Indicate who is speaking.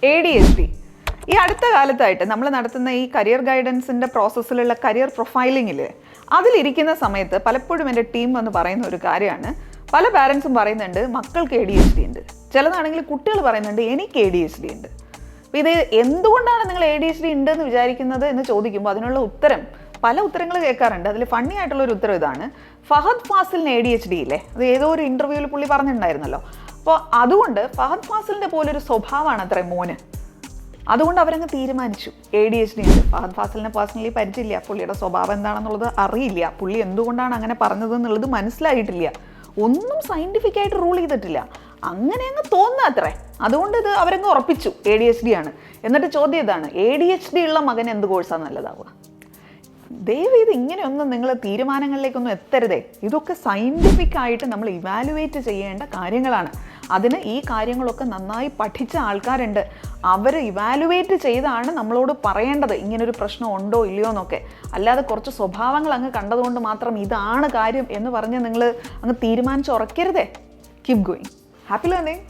Speaker 1: ADHD. ഈ അടുത്ത കാലത്തായിട്ട് നമ്മൾ നടത്തുന്ന ഈ കരിയർ ഗൈഡൻസിൻ്റെ പ്രോസസ്സിലുള്ള കരിയർ പ്രൊഫൈലിങ്ങിൽ അതിലിരിക്കുന്ന സമയത്ത് പലപ്പോഴും എൻ്റെ ടീം എന്ന് പറയുന്ന ഒരു കാര്യമാണ്, പല പാരൻസും പറയുന്നുണ്ട് മക്കൾക്ക് ADHD ഉണ്ട്, ചിലതാണെങ്കിൽ കുട്ടികൾ പറയുന്നുണ്ട് എനിക്ക് ADHD ഉണ്ട്. അപ്പോൾ ഇത് എന്തുകൊണ്ടാണ് നിങ്ങൾ ADHD ഉണ്ടെന്ന് വിചാരിക്കുന്നത് എന്ന് ചോദിക്കുമ്പോൾ അതിനുള്ള ഉത്തരം പല ഉത്തരങ്ങൾ കേൾക്കാറുണ്ട്. അതിൽ ഫണ്ണി ആയിട്ടുള്ളൊരു ഉത്തരം ഇതാണ്: ഫഹദ് ഫാസിലിന് ADHD ഇല്ലേ, അത് ഏതോ ഒരു ഇൻ്റർവ്യൂവിൽ പുള്ളി പറഞ്ഞിട്ടുണ്ടായിരുന്നല്ലോ. അപ്പോൾ അതുകൊണ്ട് ഫഹദ് ഫാസിലിൻ്റെ പോലൊരു സ്വഭാവമാണ് അത്ര മോന്, അതുകൊണ്ട് അവരങ്ങ് തീരുമാനിച്ചു ADHD ഉണ്ട്. ഫഹദ് ഫാസിലിനെ പേഴ്സണലി പരിചയമില്ല, പുള്ളിയുടെ സ്വഭാവം എന്താണെന്നുള്ളത് അറിയില്ല, പുള്ളി എന്തുകൊണ്ടാണ് അങ്ങനെ പറഞ്ഞത് എന്നുള്ളത് മനസ്സിലായിട്ടില്ല, ഒന്നും സയൻറ്റിഫിക് ആയിട്ട് റൂൾ ചെയ്തിട്ടില്ല, അങ്ങനെ അങ്ങ് തോന്നുക അത്രേ. അതുകൊണ്ട് ഇത് അവരങ്ങ് ഉറപ്പിച്ചു ADHD ആണ്. എന്നിട്ട് ചോദ്യം ഇതാണ്: ADHD ഉള്ള മകൻ എന്ത് കോഴ്സാണ് നല്ലതാവുക? ദയവ് ഇത് ഇങ്ങനെയൊന്നും നിങ്ങൾ തീരുമാനങ്ങളിലേക്കൊന്നും എത്തരുതേ. ഇതൊക്കെ സയൻറ്റിഫിക് ആയിട്ട് നമ്മൾ ഇവാലുവേറ്റ് ചെയ്യേണ്ട കാര്യങ്ങളാണ്. അതിന് ഈ കാര്യങ്ങളൊക്കെ നന്നായി പഠിച്ച ആൾക്കാരുണ്ട്, അവർ ഇവാലുവേറ്റ് ചെയ്താണ് നമ്മളോട് പറയേണ്ടത് ഇങ്ങനൊരു പ്രശ്നം ഉണ്ടോ ഇല്ലയോ എന്നൊക്കെ. അല്ലാതെ കുറച്ച് സ്വഭാവങ്ങൾ അങ്ങ് കണ്ടതുകൊണ്ട് മാത്രം ഇതാണ് കാര്യം എന്ന് പറഞ്ഞ് നിങ്ങൾ അങ്ങ് തീരുമാനിച്ച് ഉറക്കരുതേ. Keep going. Happy learning.